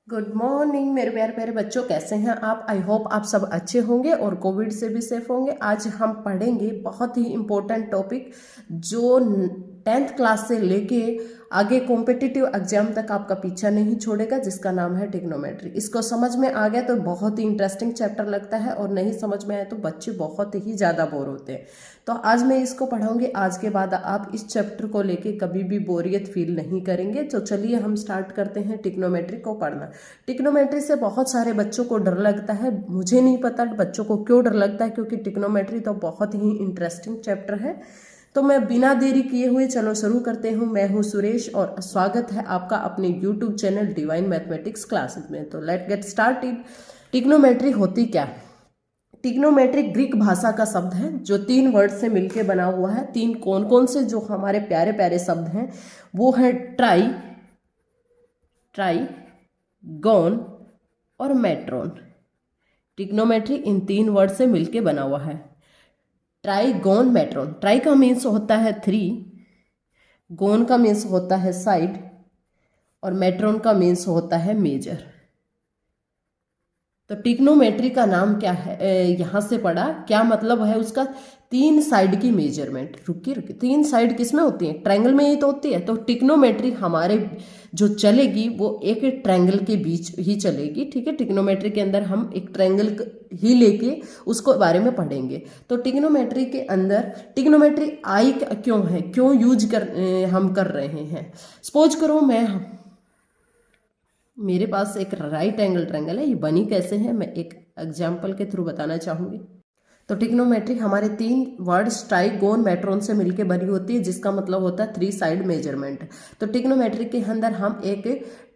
Good morning मेरे प्यारे प्यारे बच्चों, कैसे हैं आप। आई होप आप सब अच्छे होंगे और कोविड से भी सेफ होंगे। आज हम पढ़ेंगे बहुत ही इम्पोर्टेंट टॉपिक जो 10th क्लास से लेके आगे कॉम्पिटिटिव एग्जाम तक आपका पीछा नहीं छोड़ेगा, जिसका नाम है ट्रिग्नोमेट्री। इसको समझ में आ गया तो बहुत ही इंटरेस्टिंग चैप्टर लगता है, और नहीं समझ में आया तो बच्चे बहुत ही ज़्यादा बोर होते हैं। तो आज मैं इसको पढ़ाऊंगी। आज के बाद आप इस चैप्टर को लेके कभी भी बोरियत फील नहीं करेंगे। तो चलिए हम स्टार्ट करते हैं ट्रिग्नोमेट्री को पढ़ना। ट्रिग्नोमेट्री से बहुत सारे बच्चों को डर लगता है, मुझे नहीं पता बच्चों को क्यों डर लगता है, क्योंकि ट्रिग्नोमेट्री तो बहुत ही इंटरेस्टिंग चैप्टर है। तो मैं बिना देरी किए हुए चलो शुरू करते हूँ। मैं हूँ सुरेश और स्वागत है आपका अपने YouTube channel divine mathematics classes में। तो लेट गेट स्टार्टेड। ट्रिग्नोमेट्री होती क्या है? ट्रिग्नोमेट्री ग्रीक भाषा का शब्द है जो 3 वर्ड से मिलके बना हुआ है। 3 कौन कौन से जो हमारे प्यारे प्यारे शब्द हैं वो है ट्राई, गोन और मेट्रोन। ट्रिग्नोमेट्री इन 3 वर्ड से मिलके बना हुआ है। ट्राई, गोन, मेट्रोन। ट्राई का मीन्स होता है 3, गोन का मीन्स होता है साइड, और मेट्रोन का मीन्स होता है मेजर। तो ट्रिग्नोमेट्री का नाम क्या है, यहां से पढ़ा, क्या मतलब है उसका? 3 साइड की मेजरमेंट। रुकिए 3 साइड किसमें होती है? ट्रायंगल में ही तो होती है। तो ट्रिग्नोमेट्री हमारे जो चलेगी वो एक ट्रायंगल के बीच ही चलेगी। ठीक है, ट्रिग्नोमेट्री के अंदर हम एक ट्रायंगल ही लेके उसको बारे में पढ़ेंगे। तो ट्रिग्नोमेट्री के अंदर ट्रिग्नोमेट्री आई क्यों है, क्यों यूज हम कर रहे हैं? सपोज करो मेरे पास एक राइट एंगल ट्रायंगल है। ये बनी कैसे है मैं एक एग्जाम्पल के थ्रू बताना चाहूंगी। तो ट्रिग्नोमेट्री हमारे 3 वर्ड्स ट्राई, गोन, मेट्रोन से मिलकर बनी होती है, जिसका मतलब होता है 3 साइड मेजरमेंट। तो ट्रिग्नोमेट्री के अंदर हम एक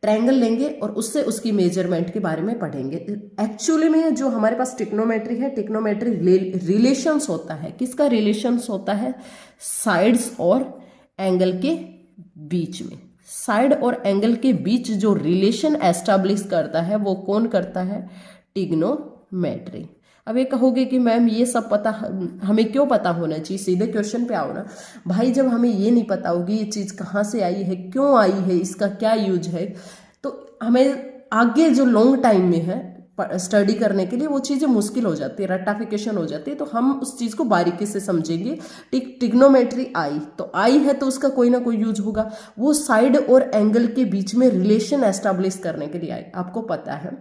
ट्रायंगल लेंगे और उससे उसकी मेजरमेंट के बारे में पढ़ेंगे। एक्चुअली में जो हमारे पास ट्रिग्नोमेट्री है, ट्रिग्नोमेट्री रिलेशंस होता है। किसका रिलेशंस होता है? साइड्स और एंगल के बीच में। साइड और एंगल के बीच जो रिलेशन एस्टैब्लिश करता है वो कौन करता है? ट्रिग्नोमेट्री। अब ये कहोगे कि मैम ये सब पता हमें क्यों पता होना चाहिए? सीधे क्वेश्चन पे आओ ना भाई। जब हमें ये नहीं पता होगी ये चीज़ कहाँ से आई है, क्यों आई है, इसका क्या यूज है, तो हमें आगे जो लॉन्ग टाइम में है स्टडी करने के लिए वो चीज़ें मुश्किल हो जाती है, रट्टाफिकेशन हो जाती है। तो हम उस चीज़ को बारीकी से समझेंगे। ट्रिग्नोमेट्री आई तो आई है तो उसका कोई ना कोई यूज होगा। वो साइड और एंगल के बीच में रिलेशन एस्टैब्लिश करने के लिए आई। आपको पता है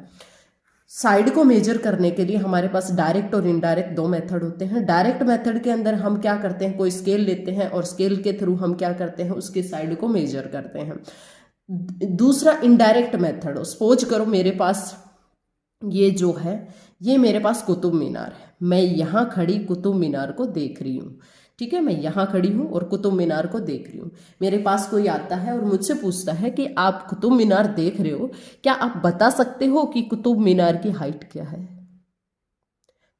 साइड को मेजर करने के लिए हमारे पास डायरेक्ट और इनडायरेक्ट 2 मेथड होते हैं। डायरेक्ट मेथड के अंदर हम क्या करते हैं, कोई स्केल लेते हैं और स्केल के थ्रू हम क्या करते हैं, उसके साइड को मेजर करते हैं। दूसरा इनडायरेक्ट मेथड, सपोज करो मेरे पास ये जो है, ये मेरे पास कुतुब मीनार है। मैं यहाँ खड़ी कुतुब मीनार को देख रही हूँ। ठीक है, मैं यहाँ खड़ी हूँ और कुतुब मीनार को देख रही हूँ। मेरे पास कोई आता है और मुझसे पूछता है कि आप कुतुब मीनार देख रहे हो, क्या आप बता सकते हो कि कुतुब मीनार की हाइट क्या है?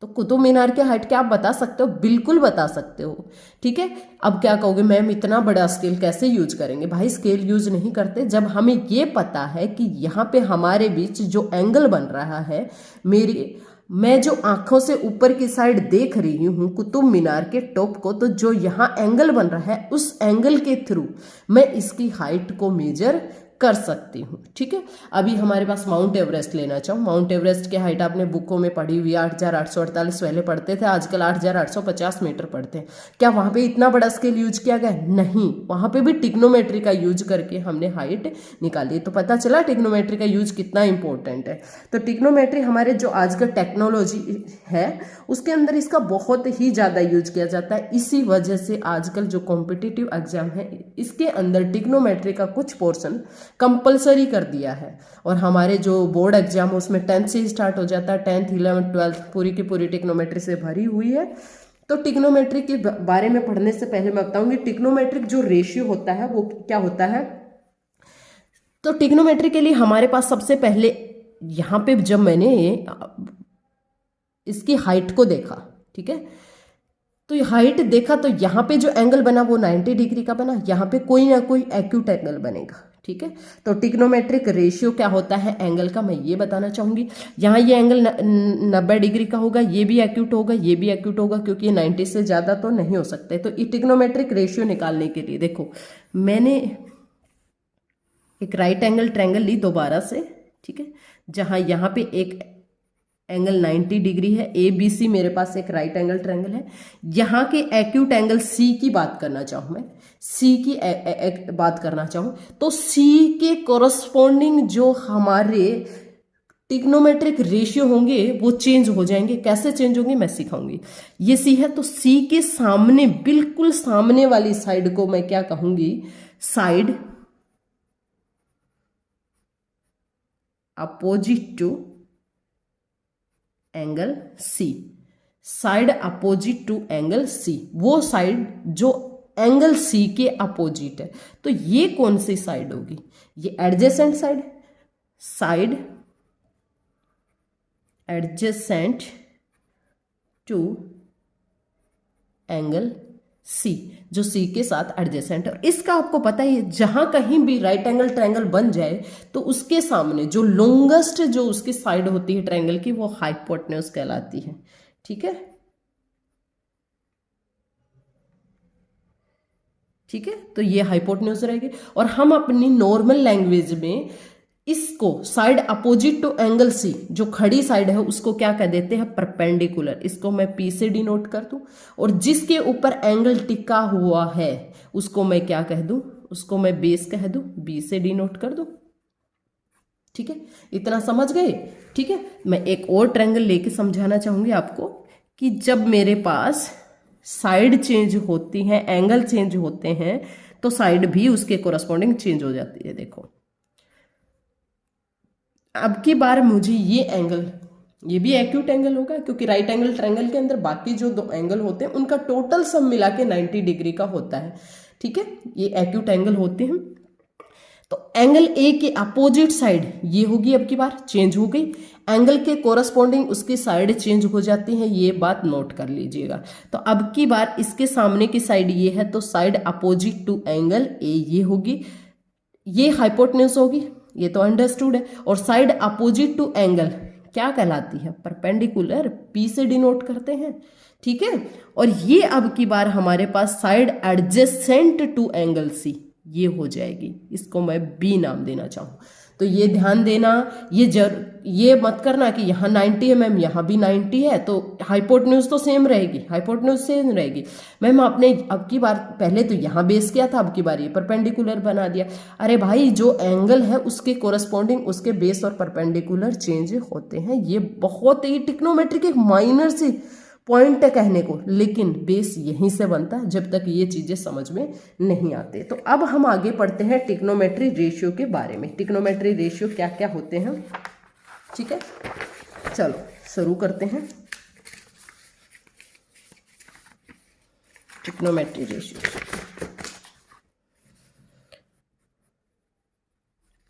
तो कुतुब मीनार की हाइट क्या आप बता सकते हो? बिल्कुल बता सकते हो। ठीक है, अब क्या कहोगे मैम इतना बड़ा स्केल कैसे यूज करेंगे? भाई स्केल यूज नहीं करते जब हमें ये पता है कि यहाँ पे हमारे बीच जो एंगल बन रहा है, मैं जो आंखों से ऊपर की साइड देख रही हूँ कुतुब मीनार के टॉप को, तो जो यहाँ एंगल बन रहा है उस एंगल के थ्रू मैं इसकी हाइट को मेजर कर सकती हूँ। ठीक है, अभी हमारे पास माउंट एवरेस्ट लेना चाहूँ। माउंट एवरेस्ट की हाइट आपने बुकों में पढ़ी हुई 8,848 पहले पढ़ते थे, आजकल 8,850 मीटर पढ़ते हैं। क्या वहाँ पे इतना बड़ा स्केल यूज किया गया? नहीं, वहाँ पे भी ट्रिग्नोमेट्री का यूज करके हमने हाइट निकाली। तो पता चला ट्रिग्नोमेट्री का यूज कितना इंपॉर्टेंट है। तो ट्रिग्नोमेट्री हमारे जो आज का टेक्नोलॉजी है उसके अंदर इसका बहुत ही ज़्यादा यूज किया जाता है। इसी वजह से आजकल जो कॉम्पिटिटिव एग्जाम है इसके अंदर ट्रिग्नोमेट्री का कुछ पोर्शन कंपलसरी कर दिया है। और हमारे जो बोर्ड एग्जाम है उसमें 10th से ही स्टार्ट हो जाता है। 10th 11th 12th पूरी की पूरी ट्रिग्नोमेट्री से भरी हुई है। तो ट्रिग्नोमेट्री के बारे में पढ़ने से पहले मैं बताऊंगी ट्रिग्नोमेट्रिक जो रेशियो होता है वो क्या होता है। तो ट्रिग्नोमेट्री के लिए हमारे पास सबसे पहले यहाँ पे जब मैंने इसकी हाइट को देखा, ठीक है, तो ये हाइट देखा तो यहाँ पे जो एंगल बना वो 90 डिग्री का बना। यहाँ पे कोई ना कोई एक्यूट एंगल बनेगा। ठीक है, तो ट्रिग्नोमेट्रिक रेशियो क्या होता है एंगल का, मैं ये बताना चाहूंगी। यहाँ ये एंगल 90 डिग्री का होगा, ये भी एक्यूट होगा, ये भी एक्यूट होगा, क्योंकि ये 90 से ज़्यादा तो नहीं हो सकते। तो ये ट्रिग्नोमेट्रिक रेशियो निकालने के लिए देखो मैंने एक राइट एंगल ट्रायंगल ली दोबारा से, ठीक है। जहां यहाँ पे एक एंगल 90 डिग्री है, ABC मेरे पास एक राइट एंगल ट्रायंगल है। यहाँ के एक्यूट एंगल C की बात करना चाहूँ मैं, C की बात करना चाहूँ तो C के कोरस्पॉन्डिंग जो हमारे ट्रिग्नोमेट्रिक रेशियो होंगे वो चेंज हो जाएंगे। कैसे चेंज होंगे मैं सिखाऊंगी। ये C है तो C के सामने, बिल्कुल सामने वाली साइड को मैं क्या कहूंगी, side opposite to angle C, side opposite to angle C, वो साइड जो एंगल C के अपोजिट है। तो ये कौन सी साइड होगी, ये adjacent side, side adjacent to angle C, जो C के साथ एडजेसेंट है। इसका आपको पता ही है, जहां कहीं भी राइट एंगल ट्रायंगल बन जाए तो उसके सामने जो लॉन्गेस्ट जो उसकी साइड होती है ट्रायंगल की, वो हाइपोटेन्यूज कहलाती है। ठीक है, ठीक है, तो ये हाइपोटेन्यूज रहेगी। और हम अपनी नॉर्मल लैंग्वेज में इसको side opposite to angle C, जो खड़ी साइड है, उसको क्या कह देते हैं, परपेंडिकुलर। इसको मैं P से डिनोट कर दूं, और जिसके ऊपर एंगल टिका हुआ है उसको मैं क्या कह दूं, उसको मैं बेस कह दूं, B से डिनोट कर दूं। ठीक है, इतना समझ गए। ठीक है, मैं एक और ट्रायंगल लेके समझाना चाहूंगी आपको कि जब मेरे पास साइड चेंज होती है, एंगल चेंज होते हैं, तो साइड भी उसके कोरस्पॉन्डिंग चेंज हो जाती है। देखो अब की बार मुझे ये एंगल, ये भी एक्यूट एंगल होगा, क्योंकि राइट एंगल ट्रायंगल के अंदर बाकी जो दो एंगल होते हैं उनका टोटल सम मिला के 90 डिग्री का होता है। ठीक है, ये एक्यूट एंगल होते हैं। तो एंगल A के अपोजिट साइड ये होगी, अब की बार चेंज हो गई, एंगल के कोरस्पॉन्डिंग उसकी साइड चेंज हो जाती है, ये बात नोट कर लीजिएगा। तो अब की बार इसके सामने की साइड ये है, तो side opposite to angle A ये होगी, ये हाइपोटेन्यूज होगी, ये तो अंडरस्टूड है। और साइड अपोजिट टू एंगल क्या कहलाती है, परपेंडिकुलर, P से डिनोट करते हैं। ठीक है, और ये अब की बार हमारे पास side adjacent to angle C ये हो जाएगी, इसको मैं B नाम देना चाहूँ। तो ये ध्यान देना, ये मत करना कि यहाँ 90 mm यहाँ भी 90 है तो हाइपोटेन्यूज तो सेम रहेगी, हाइपोटेन्यूज सेम रहेगी। मैम आपने अब की बार पहले तो यहाँ बेस किया था, अब की बार ये परपेंडिकुलर बना दिया। अरे भाई, जो एंगल है उसके कोरस्पॉन्डिंग उसके बेस और परपेंडिकुलर चेंज होते हैं। ये बहुत ही ट्रिग्नोमेट्रिक एक माइनर सी पॉइंट है कहने को, लेकिन बेस यहीं से बनता है जब तक ये चीजें समझ में नहीं आते। तो अब हम आगे पढ़ते हैं ट्रिग्नोमेट्री रेशियो के बारे में। ट्रिग्नोमेट्री रेशियो क्या क्या होते हैं, ठीक है, चलो शुरू करते हैं। ट्रिग्नोमेट्री रेशियो,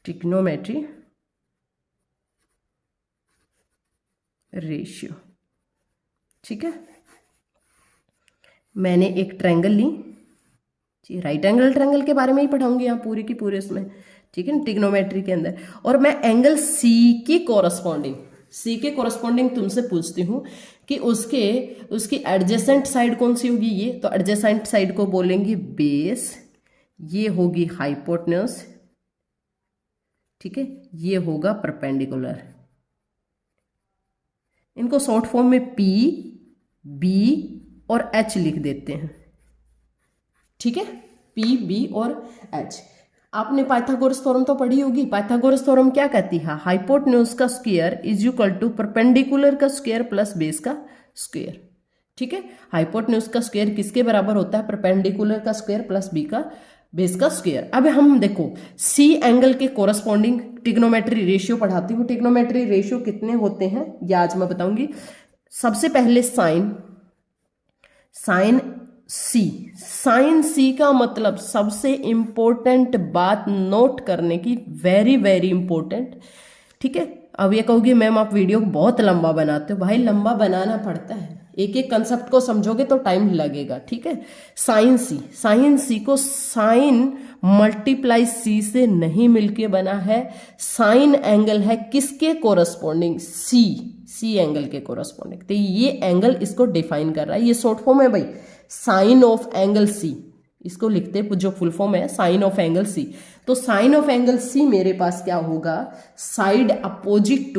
ट्रिग्नोमेट्री रेशियो, ठीक है। मैंने एक ट्रायंगल ली, राइट एंगल ट्रायंगल के बारे में ही पढ़ाऊंगी यहाँ पूरी की पूरे इसमें, ठीक है, ट्रिग्नोमेट्री के अंदर। और मैं एंगल C की कोरस्पॉन्डिंग तुमसे पूछती हूँ कि उसकी एडजेसेंट साइड कौन सी होगी, ये तो एडजेसेंट साइड को बोलेंगे बेस, ये होगी हाइपोटेन्यूज, ठीक है, ये होगा परपेंडिकुलर। इनको शॉर्ट फॉर्म में P, B और H लिख देते हैं, ठीक है, P, B और H। आपने पाइथागोरस थ्योरम तो पढ़ी होगी। पाइथागोरस थ्योरम क्या कहती है, हाइपोटेन्यूज का square is equal to perpendicular का स्क्वायर प्लस बेस का स्क्वायर। ठीक है, हाइपोटेन्यूज का स्क्वायर किसके बराबर होता है, परपेंडिकुलर का स्क्वायर प्लस बी का बेस का स्क्वायर। अब हम देखो C एंगल के कोरस्पॉन्डिंग ट्रिग्नोमेट्री रेशियो पढ़ाती हूँ। ट्रिग्नोमेट्री रेशियो कितने होते हैं ये आज मैं बताऊंगी। सबसे पहले साइन C का मतलब सबसे इंपॉर्टेंट बात नोट करने की, वेरी वेरी इंपॉर्टेंट, ठीक है। अब ये कहोगे मैम आप वीडियो बहुत लंबा बनाते हो, भाई लंबा बनाना पड़ता है, एक एक कंसेप्ट को समझोगे तो टाइम लगेगा, ठीक है। साइन सी को साइन मल्टीप्लाई C से नहीं मिलके बना है, साइन एंगल है किसके कोरस्पॉन्डिंग, C एंगल के कोरस्पॉन्डिंग। तो ये एंगल इसको डिफाइन कर रहा है, ये शॉर्ट फॉर्म है भाई, साइन ऑफ एंगल C, इसको लिखते हैं जो फुल फॉर्म है साइन ऑफ एंगल C। तो साइन ऑफ एंगल सी मेरे पास क्या होगा, side opposite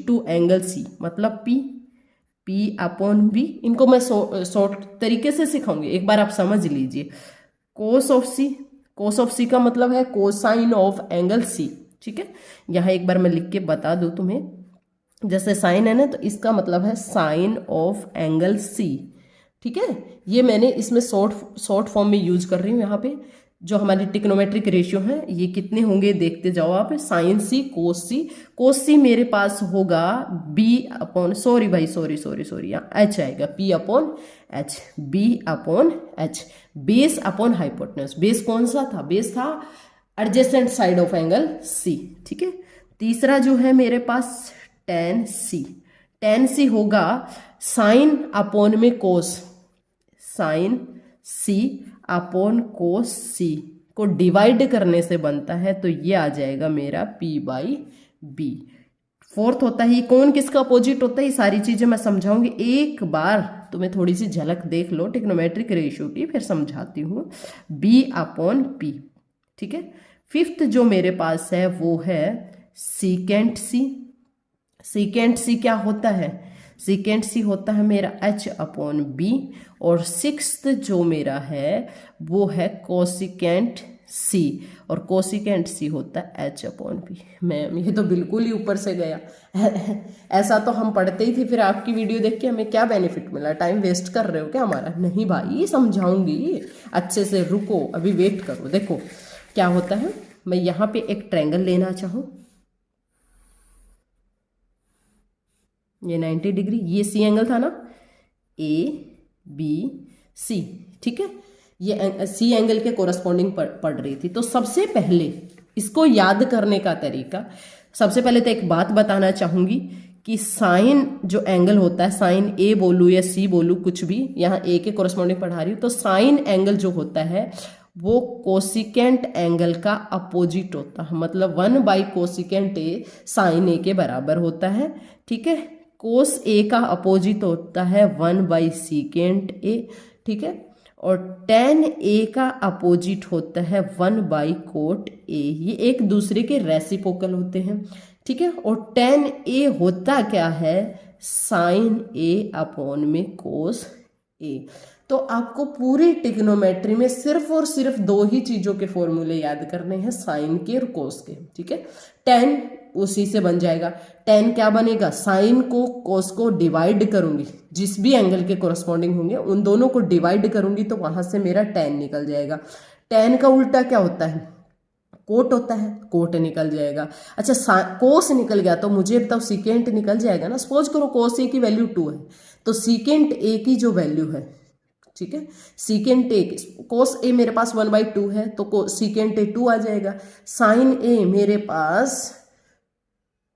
to angle C, मतलब P अपॉन V। इनको मैं शॉर्ट तरीके से सिखाऊंगी, एक बार आप समझ लीजिए। कोस ऑफ सी का मतलब है कोसाइन ऑफ एंगल सी, ठीक है। यहाँ एक बार मैं लिख के बता दूं तुम्हें, जैसे साइन है ना, तो इसका मतलब है साइन ऑफ एंगल सी, ठीक है। ये मैंने इसमें शॉर्ट फॉर्म में यूज कर रही हूँ। यहाँ पे जो हमारी ट्रिग्नोमेट्रिक रेशियो है ये कितने होंगे देखते जाओ आप, साइन सी कोस सी मेरे पास होगा बी अपॉन, सॉरी यहाँ एच आएगा, P upon H, B upon H, base upon hypotenuse. Base कौन सा था, बेस था adjacent side of angle C, ठीक है। तीसरा जो है मेरे पास टेन सी होगा साइन अपॉन में कोस, साइन सी अपॉन कोस सी को डिवाइड करने से बनता है, तो ये आ जाएगा मेरा P बाई बी। फोर्थ होता है, कौन किसका अपोजिट होता है, ये सारी चीजें मैं समझाऊंगी, एक बार तुम्हें थोड़ी सी झलक देख लो ट्रिग्नोमेट्रिक रेशियो की, फिर समझाती हूँ। B अपॉन P, ठीक है। फिफ्थ जो मेरे पास है वो है सीकेंट सी क्या होता है, सीकेंट सी होता है मेरा H अपॉन बी। और सिक्स्थ जो मेरा है वो है कोसिकेंट सी, और कोसिकेंट सी होता है H अपॉन बी। मैम ये तो बिल्कुल ही ऊपर से गया ऐसा तो हम पढ़ते ही थे, फिर आपकी वीडियो देख के हमें क्या बेनिफिट मिला, टाइम वेस्ट कर रहे हो क्या हमारा? नहीं भाई, समझाऊंगी अच्छे से, रुको अभी वेट करो। देखो क्या होता है, मैं यहाँ पे एक ट्रायंगल लेना चाहूँ, ये 90 डिग्री, ये सी एंगल था ना, ABC, ठीक है। ये सी एंगल के कोरस्पॉन्डिंग पढ़ रही थी। तो सबसे पहले इसको याद करने का तरीका, सबसे पहले तो एक बात बताना चाहूंगी कि साइन जो एंगल होता है, साइन A बोलूँ या C बोलूँ, कुछ भी, यहाँ A के कोरस्पॉन्डिंग पढ़ा रही हूँ, तो साइन एंगल जो होता है वो कोसिकेंट एंगल का अपोजिट होता है, मतलब 1 by cosecant A sine A के बराबर होता है, ठीक है। कोस A का अपोजिट होता है 1 बाई सीकेंट A, ठीक है। और टेन A का अपोजिट होता है 1 बाई कोट A, ये एक दूसरे के रेसिप्रोकल होते हैं, ठीक है। और टेन A होता क्या है, साइन A अपॉन में कोस A। तो आपको पूरी ट्रिग्नोमेट्री में सिर्फ और सिर्फ दो ही चीजों के फॉर्मूले याद करने हैं, साइन के और कोस के, ठीक है। टेन उसी से बन जाएगा, टेन क्या बनेगा, साइन को कोस को डिवाइड करूंगी, जिस भी एंगल के कोरस्पॉन्डिंग होंगे उन दोनों को डिवाइड करूंगी, तो वहां से मेरा टेन निकल जाएगा। टेन का उल्टा क्या होता है, कोट होता है, कोट निकल जाएगा। अच्छा कोस निकल गया तो मुझे बताओ सीकेंट निकल जाएगा ना। सपोज करो कोस A की वैल्यू 2 है, तो सीकेंट A की जो वैल्यू है, ठीक है, सीकेंट A, कोस A मेरे पास 1/2 है, तो सीकेंट A 2 आ जाएगा। साइन A मेरे पास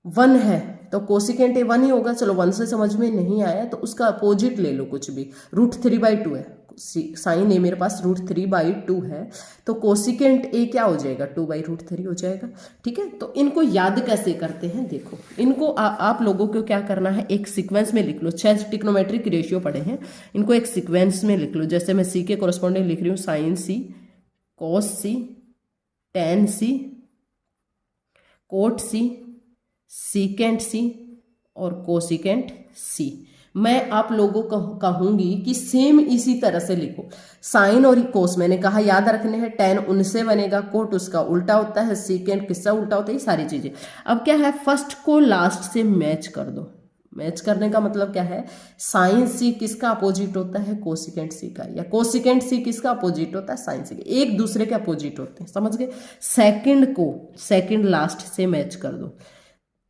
1 है, तो कोसिकेंट A 1 ही होगा। चलो 1 से समझ में नहीं आया तो उसका अपोजिट ले लो, कुछ भी, √3/2 है, साइन A मेरे पास √3/2 है, तो कोसिकेंट A क्या हो जाएगा, 2/√3 हो जाएगा, ठीक है। तो इनको याद कैसे करते हैं, देखो इनको आप लोगों को क्या करना है, एक सीक्वेंस में लिख लो। 6 ट्रिग्नोमेट्रिक रेशियो पढ़े हैं, इनको एक सीक्वेंस में लिख लो। जैसे मैं C के कोरस्पॉन्डिंग लिख रही हूँ, sine C, cos C, tan C, cot C, secant C और कोसिकेंट C। मैं आप लोगों को कहूंगी कि सेम इसी तरह से लिखो। साइन और कोस मैंने कहा याद रखने हैं, टेन उनसे बनेगा, कोट उसका उल्टा होता है, सीकेंट किसका उल्टा होता है, ये सारी चीजें। अब क्या है, फर्स्ट को लास्ट से मैच कर दो। मैच करने का मतलब क्या है, साइन C किसका अपोजिट होता है, कोसिकेंट C का, या कोसिकेंट C किसका अपोजिट होता है, साइन C का, एक दूसरे के अपोजिट होते हैं, समझ गए। सेकंड को सेकंड लास्ट से मैच कर दो।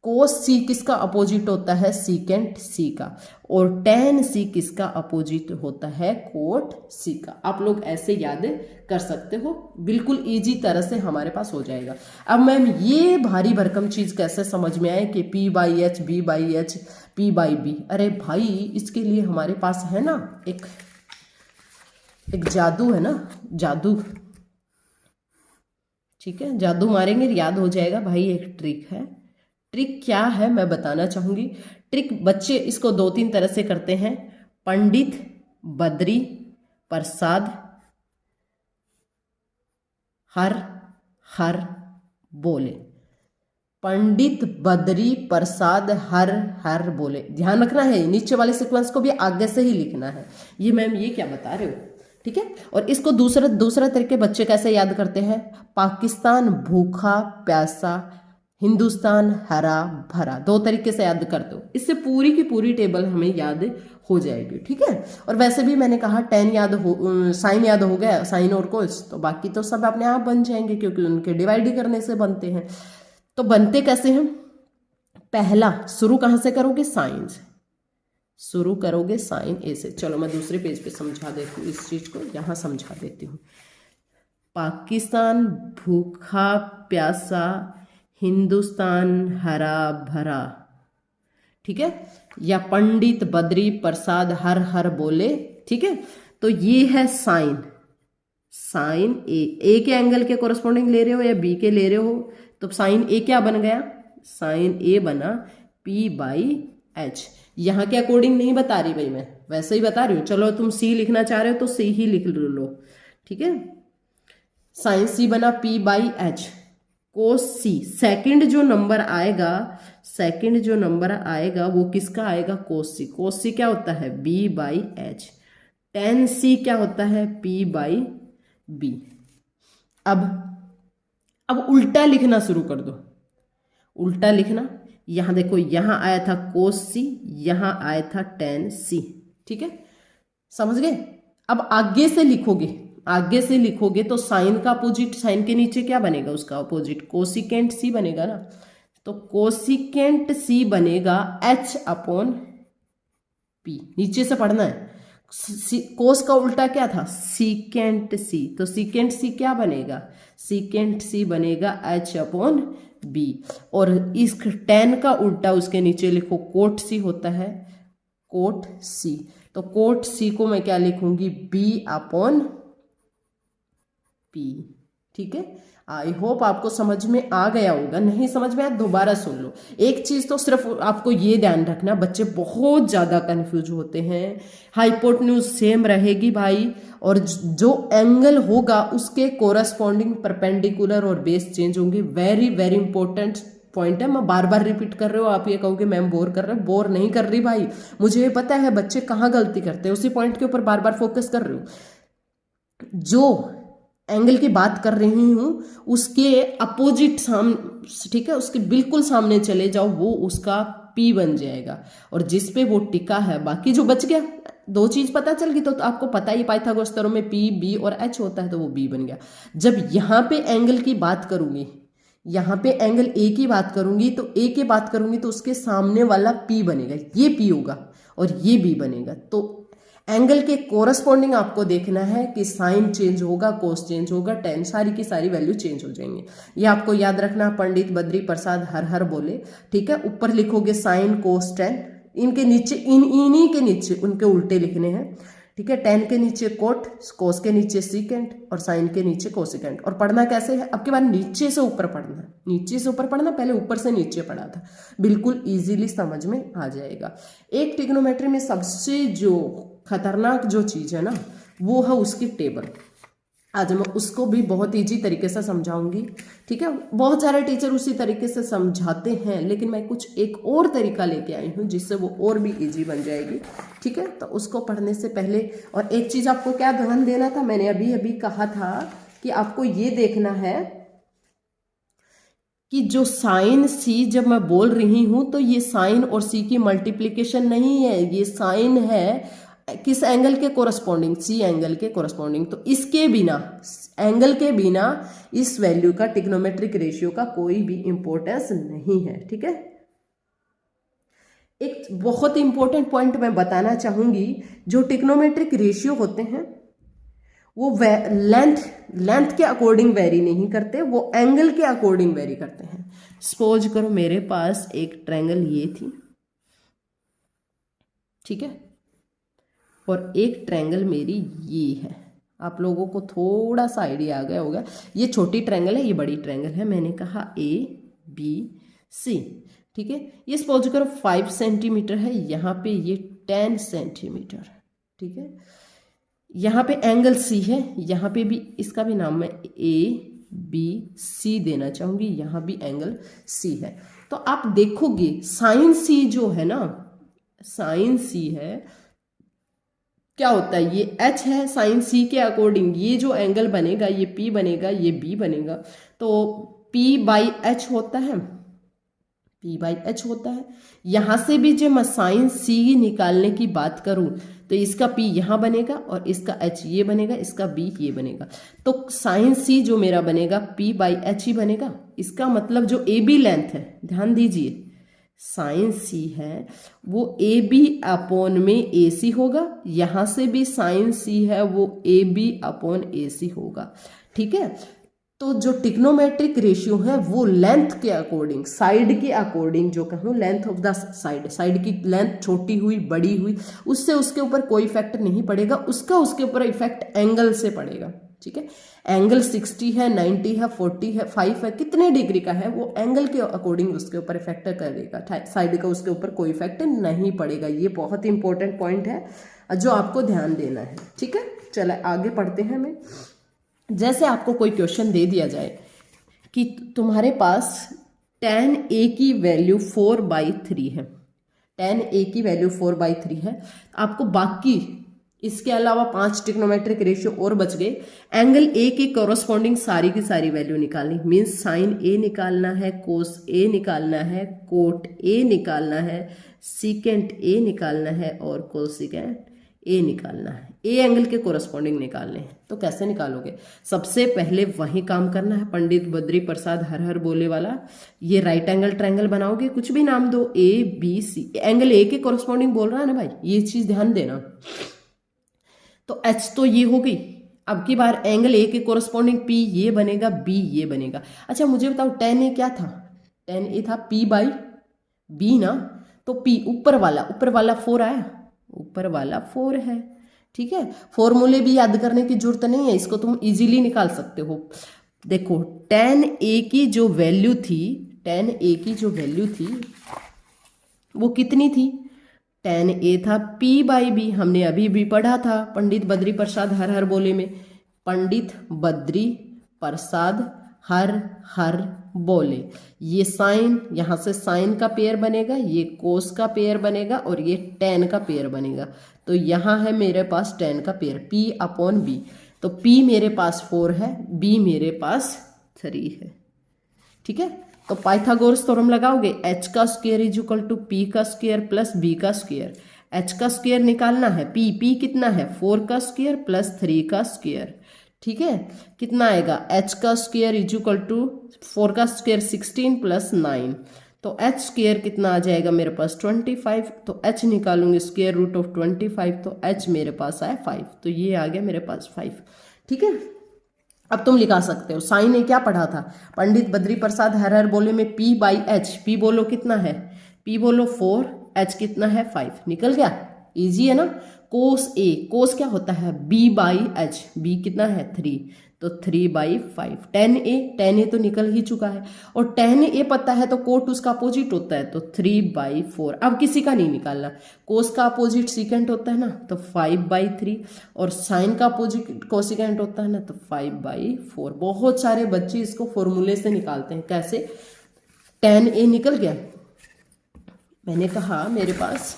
कोस C किसका अपोजिट होता है, सीकेंट C का, और टेन C किसका अपोजिट होता है, कोट C का। आप लोग ऐसे याद कर सकते हो, बिल्कुल इजी तरह से हमारे पास हो जाएगा। अब मैम ये भारी भरकम चीज कैसे समझ में आए कि P/H, B/H, P/B? अरे भाई इसके लिए हमारे पास है ना एक जादू है ना, जादू, ठीक है, जादू मारेंगे याद हो जाएगा भाई। एक ट्रिक है, ट्रिक क्या है मैं बताना चाहूंगी। ट्रिक बच्चे इसको 2-3 तरह से करते हैं। पंडित बद्री प्रसाद हर हर बोले। पंडित बद्री प्रसाद हर हर बोले। ध्यान रखना है, नीचे वाले सीक्वेंस को भी आगे से ही लिखना है। ये मैम ये क्या बता रहे हो, ठीक है। और इसको दूसरा तरीके बच्चे कैसे याद करते हैं, पाकिस्तान भूखा प्यासा, हिंदुस्तान हरा भरा, दो तरीके से याद करते हो। इससे पूरी की पूरी टेबल हमें याद हो जाएगी, ठीक है। और वैसे भी मैंने कहा साइन याद हो गया, साइन और कोस, तो बाकी तो सब अपने आप बन जाएंगे क्योंकि उनके डिवाइड करने से बनते हैं। तो बनते कैसे हैं, पहला शुरू कहां से करोगे, साइन से शुरू करोगे, साइन ए से। चलो मैं दूसरे पेज पे समझा देती हूँ इस चीज को, यहां समझा देती हूँ। पाकिस्तान भूखा प्यासा, हिंदुस्तान हरा भरा, ठीक है। या पंडित बद्री प्रसाद हर हर बोले, ठीक है। तो ये है साइन, साइन ए के एंगल के कोरस्पॉन्डिंग ले रहे हो या बी के ले रहे हो, तो साइन ए क्या बन गया, साइन ए बना P/H। यहां के अकॉर्डिंग नहीं बता रही भाई, मैं वैसे ही बता रही हूं। चलो तुम सी लिखना चाह रहे हो तो सी ही लिख लो, ठीक है। साइन सी बना P/H। कोस सी, सेकंड जो नंबर आएगा वो किसका आएगा, कोस सी। कोस सी क्या होता है, B/H। टेन सी क्या होता है, P/B। अब उल्टा लिखना शुरू कर दो, उल्टा लिखना। यहां देखो, यहां आया था कोस सी, यहां आया था टेन सी, ठीक है, समझ गए। अब आगे से लिखोगे तो साइन का अपोजिट, साइन के नीचे क्या बनेगा, उसका अपोजिट कोसिकेंट सी बनेगा ना। तो कोसिकेंट सी बनेगा H/P। नीचे से पढ़ना है, कोस का उल्टा क्या था, सीकेंट सी। तो सीकेंट सी क्या बनेगा, सीकेंट सी बनेगा H/B। और इस टेन का उल्टा उसके नीचे लिखो, कोट सी होता है, कोट सी। तो कोट सी को मैं क्या लिखूंगी, B/P, ठीक है। आई होप आपको समझ में आ गया होगा, नहीं समझ में आया दोबारा सुन लो। एक चीज तो सिर्फ आपको ये ध्यान रखना, बच्चे बहुत ज्यादा कंफ्यूज होते हैं। हाइपोटेन्यूज सेम रहेगी भाई, और जो एंगल होगा उसके कोरस्पॉन्डिंग परपेंडिकुलर और बेस चेंज होंगे। वेरी वेरी इंपॉर्टेंट पॉइंट है, मैं बार बार रिपीट कर रही हूँ। आप ये कहोगे मैम बोर कर रहे हो, बोर नहीं कर रही भाई, मुझे पता है बच्चे कहाँ गलती करते हैं, उसी पॉइंट के ऊपर बार बार फोकस कर रही हूँ। जो एंगल की बात कर रही हूं उसके अपोजिट ठीक है, उसके बिल्कुल सामने चले जाओ, वो उसका P बन जाएगा। और जिस पे वो टिका है, बाकी जो बच गया, दो चीज पता चल गई। तो आपको पता ही पाइथागोरस थ्योरम में P, B और H होता है, तो वो B बन गया। जब यहां पे एंगल की बात करूंगी, यहां पे एंगल A की बात करूंगी, तो A की बात करूंगी तो उसके सामने वाला P बनेगा, ये P होगा और ये B बनेगा। तो एंगल के कोरस्पॉन्डिंग आपको देखना है कि साइन चेंज होगा, कोस चेंज होगा, टेन, सारी की सारी वैल्यू चेंज हो जाएंगे। ये आपको याद रखना, पंडित बद्री प्रसाद हर हर बोले, ठीक है। ऊपर लिखोगे साइन कोस टेन, इनके नीचे इन्हीं के नीचे उनके उल्टे लिखने हैं, ठीक है। टेन के नीचे कोट, कोस के नीचे सीकेंट और साइन के नीचे कोसिकेंट। और पढ़ना कैसे है, अब के बाद नीचे से ऊपर पढ़ना, नीचे से ऊपर पढ़ना, पहले ऊपर से नीचे पढ़ा था, बिल्कुल इजीली समझ में आ जाएगा। एक ट्रिग्नोमेट्री में सबसे जो खतरनाक जो चीज है ना, वो है उसकी टेबल। आज मैं उसको भी बहुत इजी तरीके से समझाऊंगी, ठीक है। बहुत सारे टीचर उसी तरीके से समझाते हैं, लेकिन मैं कुछ एक और तरीका लेके आई हूँ जिससे वो और भी इजी बन जाएगी, ठीक है। तो उसको पढ़ने से पहले, और एक चीज आपको क्या ध्यान देना था, मैंने अभी अभी कहा था कि आपको ये देखना है कि जो साइन सी जब मैं बोल रही हूं तो ये साइन और सी की मल्टीप्लीकेशन नहीं है, ये साइन है किस एंगल के कोरस्पॉन्डिंग, सी एंगल के कोरस्पॉन्डिंग। तो इसके बिना, एंगल के बिना इस वैल्यू का, ट्रिग्नोमेट्रिक रेशियो का कोई भी इंपॉर्टेंस नहीं है, ठीक है। एक बहुत इंपॉर्टेंट पॉइंट मैं बताना चाहूंगी, जो ट्रिग्नोमेट्रिक रेशियो होते हैं वो लेंथ के अकॉर्डिंग वेरी नहीं करते, वो एंगल के अकॉर्डिंग वेरी करते हैं। सपोज करो मेरे पास एक ट्रायंगल ये थी, ठीक है, और एक ट्रायंगल मेरी ये है। आप लोगों को थोड़ा सा आइडिया आ गया होगा, ये छोटी ट्रायंगल है, ये बड़ी ट्रायंगल है। मैंने कहा ABC, ठीक है। ये सपोज करो 5 सेंटीमीटर है, यहाँ पे ये 10 सेंटीमीटर, ठीक है। यहाँ पे एंगल C है, यहाँ पे भी, इसका भी नाम है बी सी देना चाहूंगी, यहाँ भी एंगल सी है। तो आप देखोगे साइन सी जो है ना, साइन सी है, क्या होता है, ये एच है, साइन सी के अकॉर्डिंग ये जो एंगल बनेगा ये पी बनेगा, ये बी बनेगा, तो पी बाई एच होता है, पी बाई एच होता है। यहां से भी जब मैं साइन सी निकालने की बात करूं तो इसका पी यहां बनेगा और इसका एच ये बनेगा, इसका बी ये बनेगा, तो साइन सी जो मेरा बनेगा पी बाई एच ही बनेगा। इसका मतलब जो ए बी लेंथ है, ध्यान दीजिए, साइन सी है वो ए बी अपॉन में ए सी होगा, यहां से भी साइन सी है वो ए बी अपॉन ए सी होगा, ठीक है। तो जो टिग्नोमेट्रिक रेशियो है वो लेंथ के अकॉर्डिंग, साइड के अकॉर्डिंग, जो कहूँ length of the side, side की लेंथ छोटी हुई बड़ी हुई उससे उसके ऊपर कोई इफेक्ट नहीं पड़ेगा, उसका उसके ऊपर इफेक्ट एंगल से पड़ेगा, ठीक है। एंगल 60 है, 90 है, 40 है, 5 है, कितने डिग्री का है वो एंगल के अकॉर्डिंग उसके ऊपर इफेक्ट करेगा, साइड का उसके ऊपर कोई इफेक्ट नहीं पड़ेगा। ये बहुत इंपॉर्टेंट पॉइंट है जो आपको ध्यान देना है, ठीक है। चलो आगे पढ़ते हैं। हमें जैसे आपको कोई क्वेश्चन दे दिया जाए कि तुम्हारे पास tan a की वैल्यू 4/3 है, tan a की वैल्यू 4/3 है, आपको बाकी इसके अलावा 5 ट्रिग्नोमेट्रिक रेशियो और बच गए, एंगल a की कोरोस्पॉन्डिंग सारी की सारी वैल्यू निकालनी, मीन्स साइन a निकालना है, कोस a निकालना है, कोट a निकालना है, सीकेंट a निकालना है और कोसिकेंट ए निकालना है, ए एंगल के कोरस्पॉन्डिंग निकालने हैं। तो कैसे निकालोगे? सबसे पहले वही काम करना है, पंडित बद्री प्रसाद हर हर बोले वाला, ये राइट एंगल ट्रायंगल बनाओगे, कुछ भी नाम दो, A B C, angle A के कोरस्पॉन्डिंग बोल रहा है ना भाई, ये चीज ध्यान देना। तो एच तो ये हो गई, अब की बार एंगल ए के कोरस्पॉन्डिंग पी ये बनेगा, बी ये बनेगा। अच्छा मुझे बताओ tan ए क्या था? tan ए था पी बाई बी ना, तो पी ऊपर वाला 4 आया, ऊपर वाला 4 है, ठीक है। फॉर्मूले भी याद करने की जरूरत नहीं है, इसको तुम इजीली निकाल सकते हो। देखो tan a की जो वैल्यू थी, tan a की जो वैल्यू थी वो कितनी थी? tan a था p बाई बी, हमने अभी भी पढ़ा था पंडित बद्री प्रसाद हर हर बोले में, पंडित बद्री प्रसाद हर हर बोले। ये साइन, यहां से साइन का पेयर बनेगा, ये कोस का पेयर बनेगा और ये tan का पेयर बनेगा। तो यहां है मेरे पास tan का पेयर p अपॉन बी, तो p मेरे पास 4 है, b मेरे पास 3 है, ठीक है। तो पाइथागोरस थ्योरम लगाओगे, h का square is equal to p का स्क्वायर प्लस b का स्क्वायर, h का स्क्वायर निकालना है, p कितना है 4 का स्क्वायर प्लस 3 का स्क्वायर, ठीक है। कितना आएगा h का स्क्वायर इज इक्वल टू 4 का स्क्वायर 16 प्लस 9, तो h स्क्वायर कितना आ जाएगा मेरे पास 25, तो h निकालूंगी स्क्वायर रूट ऑफ 25, तो h मेरे पास आया 5, तो ये आ गया मेरे पास 5, ठीक है। अब तुम लिखा सकते हो, साइन ने क्या पढ़ा था पंडित बद्री प्रसाद हर हर बोले में p बाई एच, p बोलो कितना है, p बोलो 4, h कितना है 5, निकल गया, इजी है ना। कोस ए, कोस क्या होता है b बाई एच, b कितना है 3, तो 3/5, tan a तो निकल ही चुका है, और tan a पता है तो कोट उसका अपोजिट होता है, तो 3/4, अब किसी का नहीं निकालना, कोस का अपोजिट सीकेंट होता है ना, तो 5/3, और साइन का अपोजिट कोसिकेंट होता है ना, तो 5/4। बहुत सारे बच्चे इसको फॉर्मूले से निकालते हैं, कैसे? tan a निकल गया, मैंने कहा मेरे पास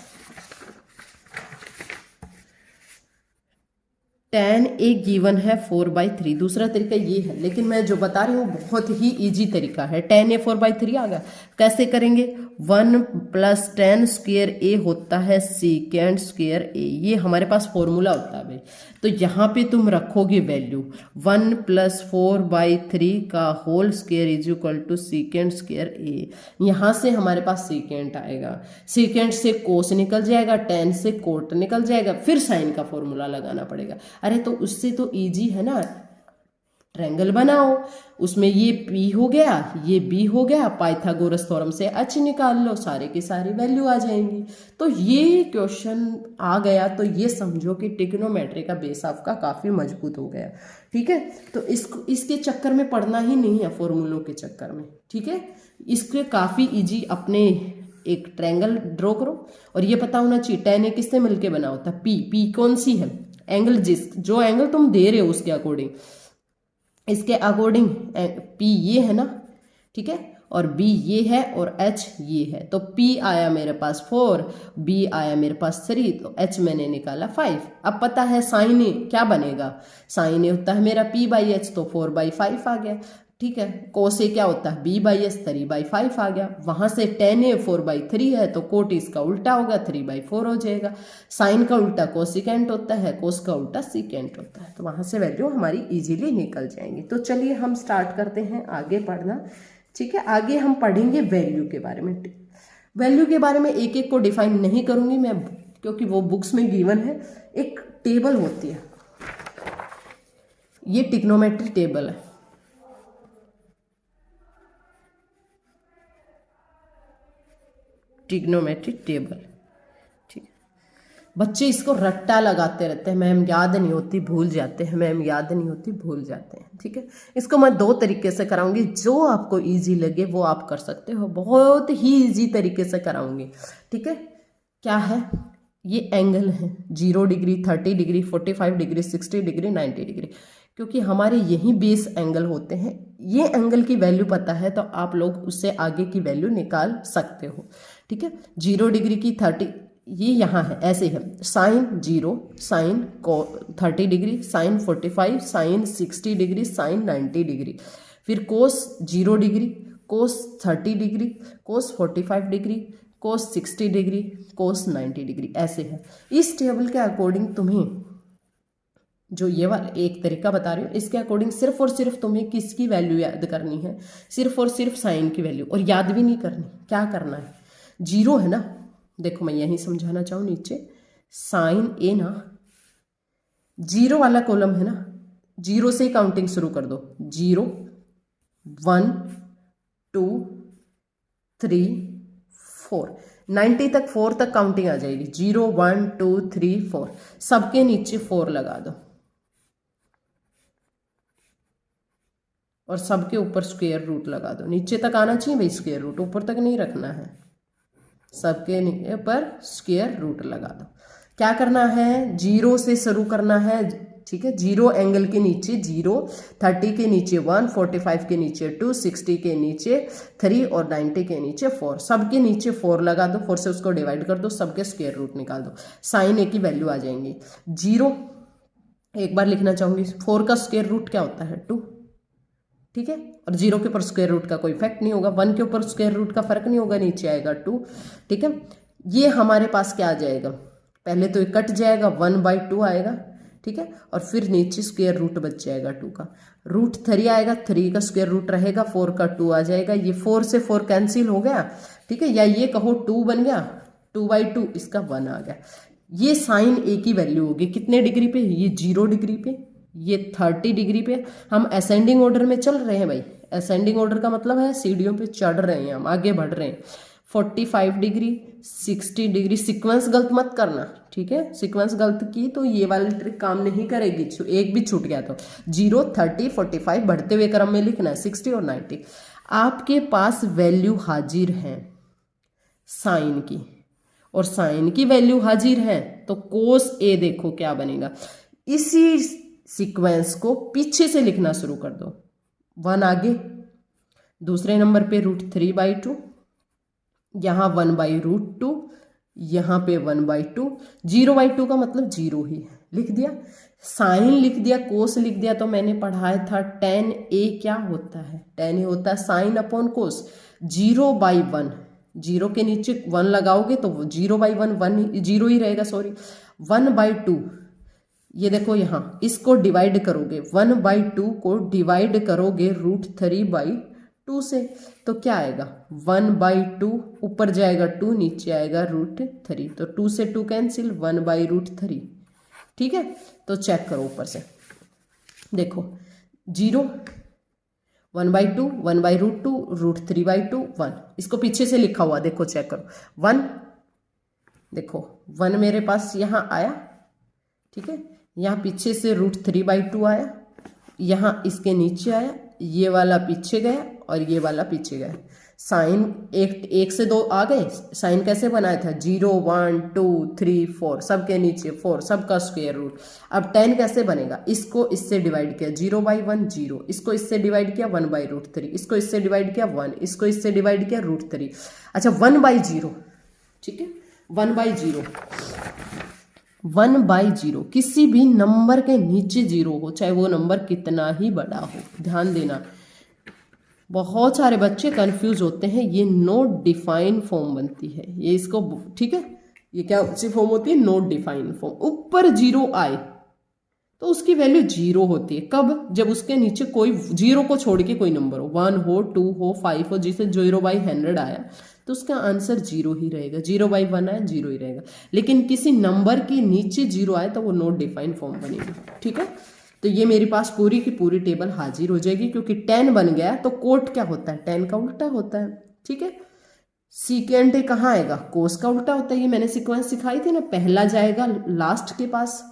tan a गिवन है 4/3, दूसरा तरीका ये है, लेकिन मैं जो बता रही हूँ बहुत ही इजी तरीका है। tan a 4/3 आ गया, कैसे करेंगे? 1 प्लस tan स्क्वायर a होता है सीकेंट स्क्वायर a, ये हमारे पास फॉर्मूला होता है भाई। तो यहाँ पे तुम रखोगे वैल्यू 1 प्लस 4/3 का whole square is equal to secant square a, यहाँ से हमारे पास सीकेंट आएगा, सीकेंट से कोस निकल जाएगा, tan से कोट निकल जाएगा, फिर साइन का फॉर्मूला लगाना पड़ेगा। अरे तो उससे तो इजी है ना, ट्रायंगल बनाओ, उसमें ये p हो गया, ये b हो गया, पाइथागोरस थ्योरम से h निकाल लो, सारे की सारी वैल्यू आ जाएंगी। तो ये क्वेश्चन आ गया तो ये समझो कि ट्रिग्नोमेट्री का बेस आपका काफ़ी मजबूत हो गया, ठीक है। तो इसके चक्कर में पढ़ना ही नहीं है, फॉर्मूलों के चक्कर में, ठीक है। इसके काफ़ी इजी, अपने एक ट्रायंगल ड्रॉ करो और ये पता होना चाहिए tan a किससे मिलके बना होता है, p कौन सी है, एंगल जो एंगल तुम दे रहे हो उसके अकॉर्डिंग, इसके अकॉर्डिंग P ये है ना, ठीक है, और B ये है और H ये है। तो P आया मेरे पास 4, B आया मेरे पास 3, तो H मैंने निकाला 5। अब पता है साइन ए क्या बनेगा, साइन ए होता है मेरा P/H, तो 4/5 आ गया, ठीक है। कोस ए क्या होता है B/S, 3/5 आ गया। वहां से tan ए 4/3 है, तो कोट इसका उल्टा होगा, 3/4 हो जाएगा। साइन का उल्टा कोसिकेंट होता है, कोस का उल्टा सीकेंट होता है, तो वहां से वैल्यू हमारी इजीली निकल जाएंगी। तो चलिए हम स्टार्ट करते हैं आगे पढ़ना, ठीक है। आगे हम पढ़ेंगे वैल्यू के बारे में। वैल्यू के बारे में एक एक को डिफाइन नहीं करूंगी मैं, क्योंकि वो बुक्स में गिवन है। एक टेबल होती है, ये ट्रिग्नोमेट्री टेबल है, ट्रिग्नोमेट्रिक टेबल, ठीक है। बच्चे इसको रट्टा लगाते रहते हैं, मैम याद नहीं होती भूल जाते हैं, मैम याद नहीं होती भूल जाते हैं, ठीक है। इसको मैं 2 तरीके से कराऊंगी, जो आपको इजी लगे वो आप कर सकते हो, बहुत ही इजी तरीके से कराऊंगी, ठीक है। क्या है, ये एंगल है 0 degree, 30 degree, 45 degree, 60 degree, 90 degree, क्योंकि हमारे यही बेस एंगल होते हैं। ये एंगल की वैल्यू पता है तो आप लोग उससे आगे की वैल्यू निकाल सकते हो, ठीक है। 0 डिग्री की 30, ये यहाँ है, ऐसे है, sine 0, sine 30 degree, sine 45, sine 60 degree, sine 90 degree, फिर cos 0 degree, cos 30 degree, cos 45 degree, cos 60 degree, cos 90 degree, ऐसे है। इस टेबल के अकॉर्डिंग तुम्हें जो ये वाला एक तरीका बता रही हूँ, इसके अकॉर्डिंग सिर्फ और सिर्फ तुम्हें किसकी वैल्यू याद करनी है, सिर्फ और सिर्फ साइन की वैल्यू, और याद भी नहीं करनी। क्या करना है, 0 है ना, देखो मैं यही समझाना चाहूँ, नीचे साइन ए ना 0 वाला कॉलम है ना, 0 से ही काउंटिंग शुरू कर दो, 0 1 2 3 4, 90 तक 4 तक काउंटिंग आ जाएगी, 0 1 2 3 4, सबके नीचे 4 लगा दो और सबके ऊपर स्क्वायर रूट लगा दो। नीचे तक आना चाहिए भाई स्क्वायर रूट, ऊपर तक नहीं रखना है, सबके ऊपर स्क्वायर रूट लगा दो। क्या करना है, 0 से शुरू करना है, ठीक है। 0 एंगल के नीचे 0, 30 के नीचे 1, 45 के नीचे 2, 60 के नीचे 3 और 90 के नीचे 4, सबके नीचे 4 लगा दो, 4 से उसको डिवाइड कर दो, सबके स्क्वायर रूट निकाल दो, साइन ए की वैल्यू आ जाएंगी। 0 एक बार लिखना चाहूंगी, 4 का स्क्वायर रूट क्या होता है 2, ठीक है, और 0 के ऊपर स्क्वायर रूट का कोई इफेक्ट नहीं होगा, 1 के ऊपर स्क्वायर रूट का फर्क नहीं होगा, नीचे आएगा 2, ठीक है। ये हमारे पास क्या आ जाएगा, पहले तो ये कट जाएगा, 1/2 आएगा, ठीक है, और फिर नीचे स्क्वायर रूट बच जाएगा 2 का, रूट 3 आएगा, 3 का स्क्वायर रूट रहेगा, 4 का 2 आ जाएगा, ये 4 से 4 कैंसिल हो गया, ठीक है, या ये कहो 2 बन गया, 2/2 इसका 1 आ गया। ये साइन ए की वैल्यू होगी कितने डिग्री पे, ये 0 डिग्री पे, ये 30 डिग्री पे। हम असेंडिंग ऑर्डर में चल रहे हैं भाई, असेंडिंग ऑर्डर का मतलब है सीढ़ियों पे चढ़ रहे हैं, हम आगे बढ़ रहे हैं। 45 डिग्री, 60 डिग्री, सीक्वेंस गलत मत करना, ठीक है, सीक्वेंस गलत की तो ये वाली ट्रिक काम नहीं करेगी, एक भी छूट गया तो 0 30 45 बढ़ते हुए क्रम में लिखना है, 60 और 90। आपके पास वैल्यू हाजिर है साइन की, और साइन की वैल्यू हाजिर है, तो कोस ए देखो क्या बनेगा, इसी सीक्वेंस को पीछे से लिखना शुरू कर दो, 1 आगे, दूसरे नंबर पे √3/2, यहाँ 1/√2, यहाँ पे 1/2, 0/2 का मतलब 0 ही है, लिख दिया। साइन लिख दिया, कोस लिख दिया, तो मैंने पढ़ाया था tan a क्या होता है, tan a होता है साइन अपॉन कोस, 0/1, 0 के नीचे 1 लगाओगे तो 0/1 0 ही रहेगा, सॉरी, 1/2, ये देखो यहाँ इसको डिवाइड करोगे, 1/2 को डिवाइड करोगे √3/2 से, तो क्या आएगा 1/2, ऊपर जाएगा 2, नीचे आएगा √3, तो 2 से 2 कैंसिल, 1/√3, ठीक है। तो चेक करो ऊपर से, देखो 0 1/2, 1/√2, √3/2, 1, इसको पीछे से लिखा हुआ देखो, चेक करो 1, देखो 1 मेरे पास यहाँ आया, ठीक है, यहाँ पीछे से √3/2 आया, यहाँ इसके नीचे आया, ये वाला पीछे गया और ये वाला पीछे गया, साइन एक से 2 आ गए, साइन कैसे बनाया था 0 1 2 3 4 सबके नीचे 4 सबका स्क्वायर रूट। अब 10 कैसे बनेगा, इसको इससे डिवाइड किया 0/1 0, इसको इससे डिवाइड किया 1/√3, इसको इससे डिवाइड किया 1, इसको इससे डिवाइड किया √3। अच्छा 1/0, ठीक है 1/0, 1/0 किसी भी नंबर के नीचे 0 हो, चाहे वो नंबर कितना ही बड़ा हो। ध्यान देना, बहुत सारे बच्चे कंफ्यूज होते हैं, ये नॉट डिफाइन फॉर्म बनती है ये, इसको ठीक है, ये क्या सी फॉर्म होती है, नॉट डिफाइन फॉर्म। ऊपर 0 आए तो उसकी वैल्यू 0 होती है, कब, जब उसके नीचे कोई 0 को छोड़ के कोई नंबर हो, 1 हो 2 हो 5 हो, जिसे 0/100 आया तो उसका आंसर 0 ही रहेगा, 0/1 आया 0 ही रहेगा। लेकिन किसी नंबर के नीचे 0 आए तो वो नॉट डिफाइन फॉर्म बनेगी, ठीक है। तो ये मेरे पास पूरी की पूरी टेबल हाजिर हो जाएगी, क्योंकि 10 बन गया तो कोट क्या होता है, 10 का उल्टा होता है, ठीक है। सीकेंट कहाँ आएगा, कोस का उल्टा होता है, ये मैंने सीक्वेंस सिखाई थी ना, पहला जाएगा लास्ट के पास,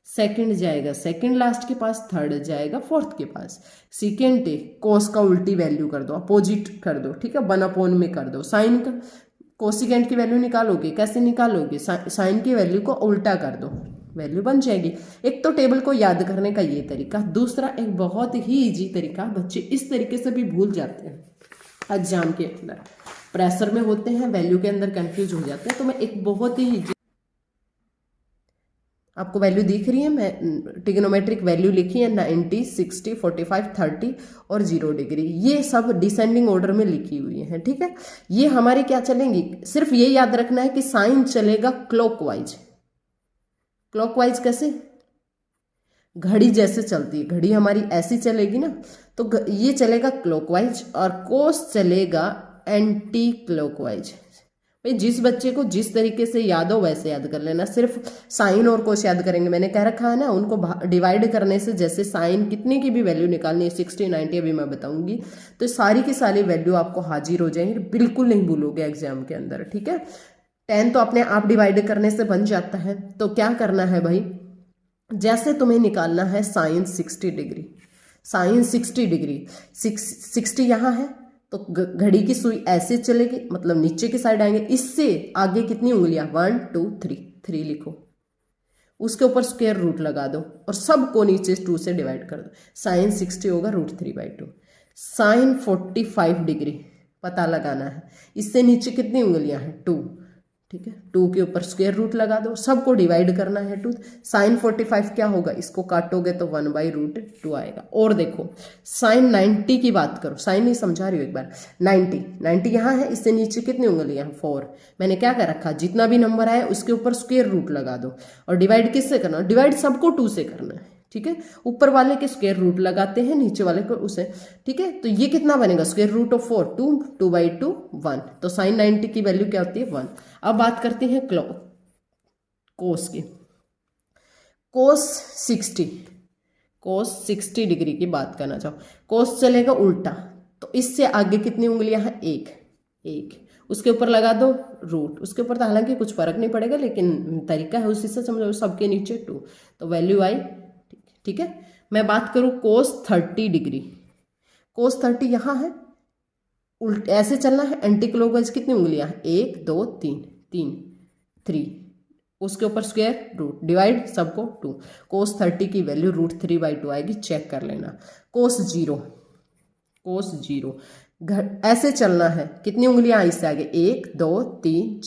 सेकंड जाएगा सेकंड लास्ट के पास, थर्ड जाएगा फोर्थ के पास। सीकेंट कोस का उल्टी वैल्यू कर दो, अपोजिट कर दो, ठीक है 1/, में कर दो। साइन का कोसिकेंट की वैल्यू निकालोगे, कैसे निकालोगे, साइन की वैल्यू को उल्टा कर दो, वैल्यू बन जाएगी। एक तो टेबल को याद करने का ये तरीका, दूसरा एक बहुत ही इजी तरीका, बच्चे इस तरीके से भी भूल जाते हैं एग्जाम के अंदर, प्रेशर में होते हैं, वैल्यू के अंदर कंफ्यूज हो जाते हैं। तो मैं एक बहुत ही इजी, आपको वैल्यू दिख रही है, मैं ट्रिग्नोमेट्रिक वैल्यू लिखी है 90 60 45 30 और 0 डिग्री, ये सब डिसेंडिंग ऑर्डर में लिखी हुई है, ठीक है। ये हमारे क्या चलेंगी, सिर्फ ये याद रखना है कि साइन चलेगा क्लॉकवाइज। क्लॉकवाइज कैसे, घड़ी जैसे चलती है, घड़ी हमारी ऐसी चलेगी ना, तो ये चलेगा क्लॉकवाइज, और कोस चलेगा एंटी क्लॉकवाइज। भाई जिस बच्चे को जिस तरीके से याद हो वैसे याद कर लेना, सिर्फ साइन और कोस याद करेंगे, मैंने कह रखा है ना, उनको डिवाइड करने से, जैसे साइन कितने की भी वैल्यू निकालनी है 60 90 अभी मैं बताऊंगी, तो सारी की सारी वैल्यू आपको हाजिर हो जाएंगी, बिल्कुल नहीं भूलोगे एग्जाम के अंदर, ठीक है। 10 तो अपने आप डिवाइड करने से बन जाता है, तो क्या करना है भाई, जैसे तुम्हें निकालना है साइन 60 डिग्री, साइन 60 डिग्री 60 यहाँ है, तो घड़ी की सुई ऐसे चलेगी, मतलब नीचे की साइड आएंगे, इससे आगे कितनी उंगलियां 1 2 3 लिखो, उसके ऊपर स्क्वायर रूट लगा दो और सबको नीचे 2 से डिवाइड कर दो, साइन 60 होगा √3/2। साइन 45 डिग्री पता लगाना है, इससे नीचे कितनी उंगलियां हैं 2, ठीक है, 2 के ऊपर स्क्वायर रूट लगा दो, सबको डिवाइड करना है 2। साइन 45 क्या होगा, इसको काटोगे तो 1/√2 आएगा। और देखो साइन 90 की बात करो, साइन नहीं समझा रही हो एक बार, 90 यहाँ है, इससे नीचे कितनी उंगलियां 4, मैंने क्या कर रखा, जितना भी नंबर आए उसके ऊपर स्क्वायर रूट लगा दो, और डिवाइड किससे करना, डिवाइड सबको 2 से करना है, ठीक है। ऊपर वाले के स्क्वायर रूट लगाते हैं, नीचे वाले को उसे, ठीक है। तो ये कितना बनेगा, स्क्वायर रूट ऑफ 4 2 2/2 1, तो साइन 90 की वैल्यू क्या होती है 1। अब बात करते हैं कोस की, कोस 60 डिग्री की बात करना चाहो, कोस चलेगा उल्टा, तो इससे आगे कितनी उंगलियां हैं, एक, उसके ऊपर लगा दो रूट, उसके ऊपर तो हालांकि कुछ फर्क नहीं पड़ेगा, लेकिन तरीका है उसी से समझो, सबके नीचे 2, तो वैल्यू आई, ठीक है। मैं बात करूं कोस 30 डिग्री, कोस 30 यहाँ है, उल्टे ऐसे चलना है, एंटी क्लॉकवाइज कितनी उंगलियां हैं 1 2 3, उसके ऊपर स्क्वायर रूट, डिवाइड सबको 2, कोस 30 की वैल्यू √3/2 आएगी, चेक कर लेना। कोस 0 ऐसे चलना है, कितनी उंगलियां हैं इससे आगे 1 2 3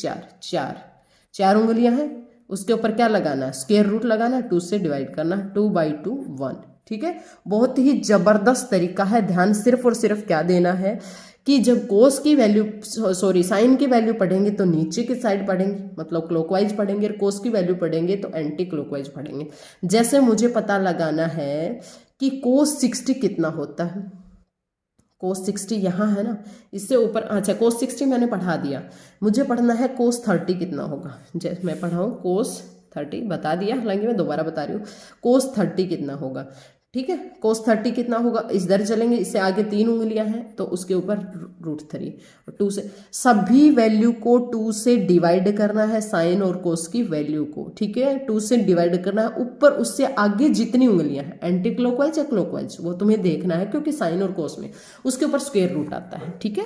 4 उंगलियां हैं, उसके ऊपर क्या लगाना है, स्क्वायर रूट लगाना है, 2 से डिवाइड करना है, 2/2 1, ठीक है। बहुत ही जबरदस्त तरीका है, ध्यान सिर्फ और सिर्फ क्या देना है कि जब कोस की वैल्यू साइन की वैल्यू पढ़ेंगे तो नीचे की साइड पढ़ेंगे, मतलब क्लॉकवाइज पढ़ेंगे, और कोस की वैल्यू पढ़ेंगे तो एंटी क्लॉकवाइज पढ़ेंगे। जैसे मुझे पता लगाना है कि कोस 60 कितना होता है, कोस 60 यहाँ है ना, इससे ऊपर, अच्छा कोस 60 मैंने पढ़ा दिया, मुझे पढ़ना है कोस 30 कितना होगा, जैसे मैं पढ़ाऊँ कोस 30 बता दिया, हालांकि मैं दोबारा बता रही हूँ, कोस 30 कितना होगा, ठीक है। कोस 30 कितना होगा, इधर चलेंगे, इससे आगे 3 उंगलियां हैं, तो उसके ऊपर √3 और 2 से, सभी वैल्यू को 2 से डिवाइड करना है, साइन और कोस की वैल्यू को, ठीक है, 2 से डिवाइड करना है, ऊपर उससे आगे जितनी उंगलियां हैं, एंटी क्लॉकवाइज या क्लॉकवाइज वो तुम्हें देखना है, क्योंकि साइन और कोस में उसके ऊपर स्क्वायर रूट आता है, ठीक है।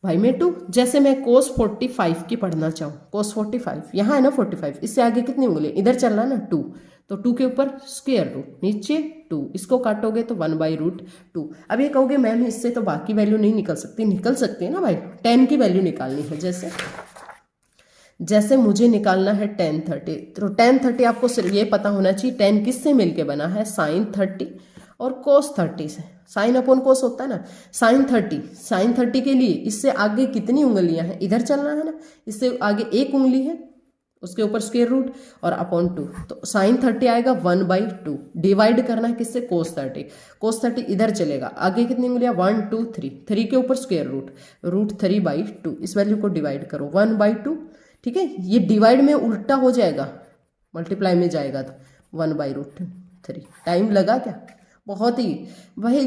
भाई में 2। जैसे मैं cos 45 की पढ़ना चाहूँ, cos 45 यहाँ है ना 45, इससे आगे कितनी उंगली, इधर चल रहा ना 2, तो 2 के ऊपर स्क्वायर रूट, नीचे 2, इसको काटोगे तो 1/√2। अब ये कहोगे मैम इससे तो बाकी वैल्यू नहीं निकल सकती, निकल सकती है ना भाई। 10 की वैल्यू निकालनी है, जैसे मुझे निकालना है tan 30, तो tan 30 आपको सिर्फ ये पता होना चाहिए tan किससे मिलके बना है, sin 30 और cos 30 से। साइन अपॉन कोस होता है ना, sin 30 के लिए इससे आगे कितनी उंगलियां हैं, इधर चलना है ना, इससे आगे एक उंगली है, उसके ऊपर स्क्वायर रूट और अपॉन 2, तो sin 30 आएगा 1/2। डिवाइड करना है किससे, cos 30 इधर चलेगा, आगे कितनी उंगलियां 1 2 3, 3 के ऊपर स्क्वायर रूट 3/2, इस वैल्यू को डिवाइड करो 1/2। ठीक है, ये डिवाइड में उल्टा हो जाएगा, मल्टीप्लाई में जाएगा तो 1/√3। टाइम लगा क्या, बहुत ही भाई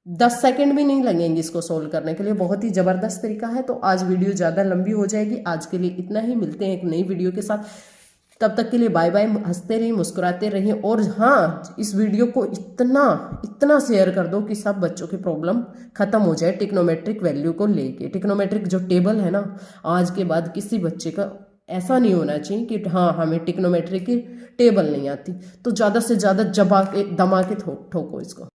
10 सेकंड भी नहीं लगेंगे इसको सोल्व करने के लिए, बहुत ही ज़बरदस्त तरीका है। तो आज वीडियो ज़्यादा लंबी हो जाएगी, आज के लिए इतना ही, मिलते हैं एक नई वीडियो के साथ, तब तक के लिए बाय बाय। हंसते रहिए, मुस्कुराते रहिए, और हाँ इस वीडियो को इतना शेयर कर दो कि सब बच्चों की प्रॉब्लम खत्म हो जाए टिक्नोमेट्रिक वैल्यू को लेके। टिक्नोमेट्रिक जो टेबल है ना, आज के बाद किसी बच्चे का ऐसा नहीं होना चाहिए कि हाँ हमें टिक्नोमेट्रिक की टेबल नहीं आती, तो ज़्यादा से ज़्यादा दमा के ठोको इसको।